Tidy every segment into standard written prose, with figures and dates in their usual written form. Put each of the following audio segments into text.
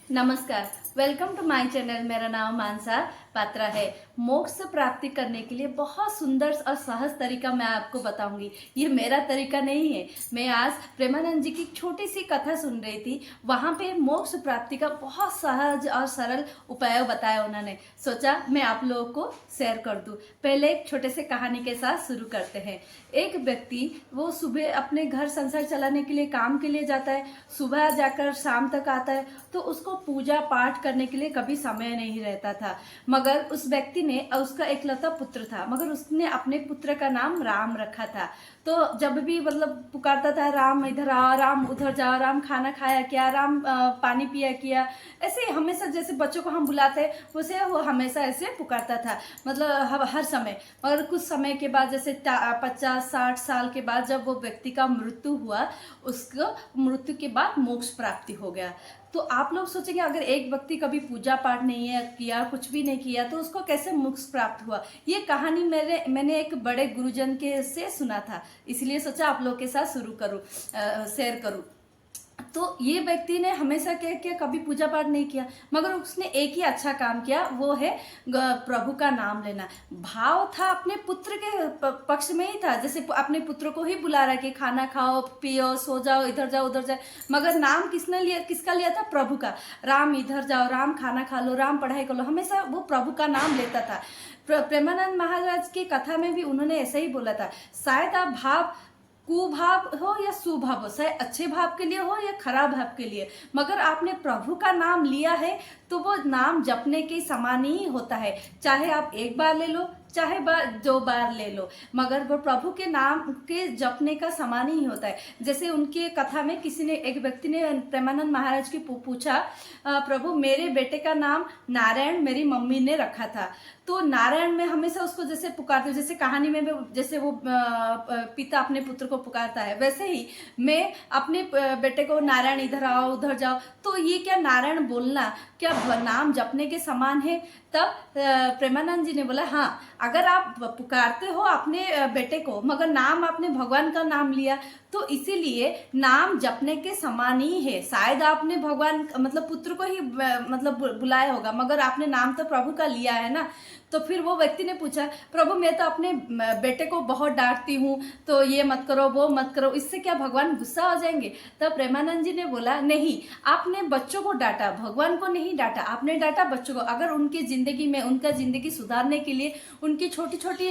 नमस्कार, welcome to my channel. मेरा नाम मानसा पात्रा है। मोक्ष प्राप्ति करने के लिए बहुत सुंदर और सहज तरीका मैं आपको बताऊंगी। ये मेरा तरीका नहीं है। मैं आज प्रेमानंद जी की छोटी सी कथा सुन रही थी। वहाँ पे मोक्ष प्राप्ति का बहुत सहज और सरल उपाय बताया उन्होंने। सोचा मैं आप लोगों को शेयर कर दूं। पहले एक छोटे से कहानी के साथ शुरू करते हैं। एक व्यक्ति वो सुबह अपने घर संसार चलाने के लिए काम के लिए जाता है। सुबह जाकर शाम तक आता है तो उसको पूजा पाठ करने के लिए कभी समय नहीं रहता था। मगर उस व्यक्ति ने, उसका एकलौता पुत्र था, मगर उसने अपने पुत्र का नाम राम रखा था। तो जब भी मतलब पुकारता था, राम इधर आओ, राम उधर जाओ, राम खाना खाया क्या, राम पानी पिया किया, ऐसे हमेशा जैसे बच्चों को हम बुलाते हैं वैसे वो हमेशा ऐसे पुकारता था, मतलब हर समय। मगर कुछ समय के बाद जैसे 50-60 साल के बाद जब वो व्यक्ति का मृत्यु हुआ, उसको मृत्यु के बाद मोक्ष प्राप्ति हो गया। तो आप लोग सोचेंगे अगर एक व्यक्ति कभी पूजा पाठ नहीं है किया, कुछ भी नहीं किया, तो उसको कैसे मोक्ष प्राप्त हुआ। ये कहानी मैंने एक बड़े गुरुजन के से सुना था, इसलिए सोचा आप लोग के साथ शुरू करूं, शेयर करूं। तो ये व्यक्ति ने हमेशा क्या किया, कभी पूजा पाठ नहीं किया, मगर उसने एक ही अच्छा काम किया, वो है प्रभु का नाम लेना। भाव था अपने पुत्र के पक्ष में ही था, जैसे अपने पुत्र को ही बुला रहा है कि खाना खाओ, पियो, सो जाओ, इधर जाओ उधर जाओ। मगर नाम किसका लिया था? प्रभु का। राम इधर जाओ, राम खाना खा लो, राम पढ़ाई कर लो, हमेशा वो प्रभु का नाम लेता था। प्रेमानंद महाराज की कथा में भी उन्होंने ऐसा ही बोला था। शायद आप भाव कुभाव हो या सुभाव हो, चाहे अच्छे भाव के लिए हो या खराब भाव के लिए, मगर आपने प्रभु का नाम लिया है तो वो नाम जपने के समान ही होता है। चाहे आप एक बार ले लो, चाहे 2 बार ले लो, मगर वो प्रभु के नाम के जपने का समान ही होता है। जैसे उनके कथा में एक व्यक्ति ने प्रेमानंद महाराज की पूछा, प्रभु मेरे बेटे का नाम नारायण मेरी मम्मी ने रखा था, तो नारायण में हमेशा उसको जैसे पुकारते, जैसे कहानी में जैसे वो पिता अपने पुत्र को पुकारता है, वैसे ही मैं अपने बेटे को नारायण इधर आओ उधर जाओ, तो ये क्या नारायण बोलना क्या नाम जपने के समान है? तब प्रेमानंद जी ने बोला, हाँ, अगर आप पुकारते हो अपने बेटे को, मगर नाम आपने भगवान का नाम लिया, तो इसीलिए नाम जपने के समान ही है। शायद आपने भगवान मतलब पुत्र को ही मतलब बुलाया होगा, मगर आपने नाम तो प्रभु का लिया है ना। तो फिर वो व्यक्ति ने पूछा, प्रभु मैं तो अपने बेटे को बहुत डांटती हूँ, तो ये मत करो वो मत करो, इससे क्या भगवान गुस्सा हो जाएंगे? तब प्रेमानंद जी ने बोला, नहीं, आपने बच्चों को डांटा, भगवान को नहीं डांटा, आपने डांटा बच्चों को। अगर उनकी जिंदगी में उनका जिंदगी सुधारने के लिए उनकी छोटी छोटी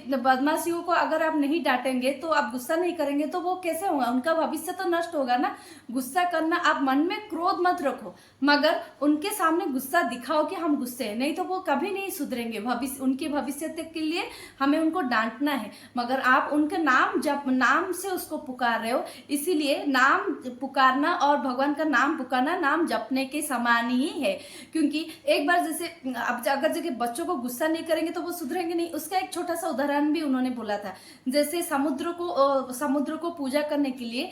बदमाशियों को अगर आप नहीं डांटेंगे, तो आप गुस्सा नहीं करेंगे, तो वो कैसे होगा? उनका भविष्य तो नष्ट होगा ना। गुस्सा करना, आप मन में क्रोध मत रखो, मगर उनके सामने गुस्सा दिखाओ कि हम गुस्से हैं, नहीं तो वो कभी नहीं सुधरेंगे। उनके भविष्य के लिए हमें उनको डांटना है, मगर आप उनका नाम से उसको पुकार रहे हो, इसीलिए नाम पुकारना और भगवान का नाम पुकारना नाम जपने के समान ही है। क्योंकि एक बार जैसे अब अगर जगह बच्चों को गुस्सा नहीं करेंगे तो वो सुधरेंगे नहीं। उसका एक छोटा सा उदाहरण भी उन्होंने बोला था। जैसे समुद्र को पूजा करने के लिए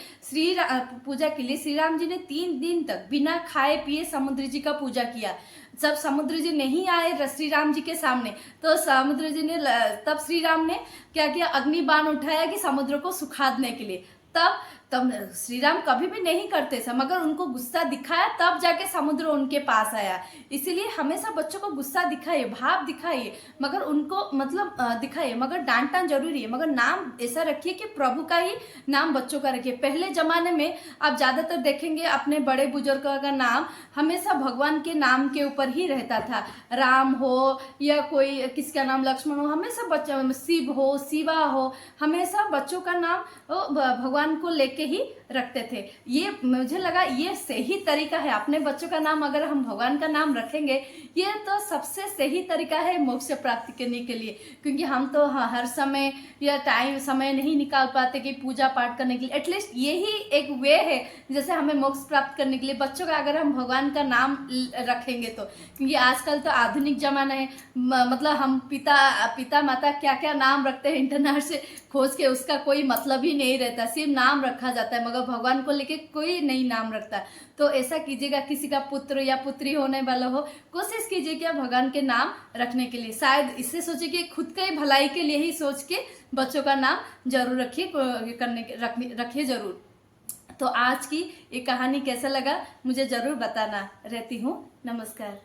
पूजा के लिए श्री राम जी ने 3 दिन तक बिना खाए पिए समुद्र जी का पूजा किया। जब समुद्र जी नहीं आए श्री राम जी के सामने, तो समुद्र जी ने तब श्री राम ने क्या किया, अग्नि बाण उठाया कि समुद्र को सुखा देने के लिए। तब श्री राम कभी भी नहीं करते थे, मगर उनको गुस्सा दिखाया, तब जाके समुद्र उनके पास आया। इसीलिए हमेशा बच्चों को गुस्सा दिखाइए, भाव दिखाइए, मगर उनको मतलब दिखाइए, मगर डांटना जरूरी है। मगर नाम ऐसा रखिए कि प्रभु का ही नाम बच्चों का रखिए। पहले जमाने में आप ज्यादातर देखेंगे अपने बड़े बुजुर्गों का नाम हमेशा भगवान के नाम के ऊपर ही रहता था। राम हो या कोई किसका नाम लक्ष्मण हो, हमेशा बच्चा, शिव हो, शिवा हो, हमेशा बच्चों का नाम भगवान को लेके ही रखते थे। ये मुझे लगा ये सही तरीका है। अपने बच्चों का नाम अगर हम भगवान का नाम रखेंगे, ये तो सबसे सही तरीका है मोक्ष प्राप्ति करने के लिए। क्योंकि हम तो हर समय या समय नहीं निकाल पाते कि पूजा पाठ करने के लिए। एटलीस्ट यही एक वे है जैसे हमें मोक्ष प्राप्त करने के लिए बच्चों का अगर हम भगवान का नाम रखेंगे तो। क्योंकि आजकल तो आधुनिक जमाना है, मतलब हम पिता माता क्या क्या नाम रखते हैं इंटरनेट से खोज के, उसका कोई मतलब ही नहीं रहता, सिर्फ नाम रखा जाता है, मगर भगवान को लेके कोई नहीं नाम रखता। तो ऐसा कीजिएगा, किसी का पुत्र या पुत्री होने वाला हो, कोशिश कीजिए कि भगवान के नाम रखने के लिए। शायद इससे सोचिए कि खुद के भलाई के लिए ही सोच के बच्चों का नाम जरूर रखिए, रखिए जरूर। तो आज की ये कहानी कैसा लगा मुझे ज़रूर बताना। रहती हूँ, नमस्कार।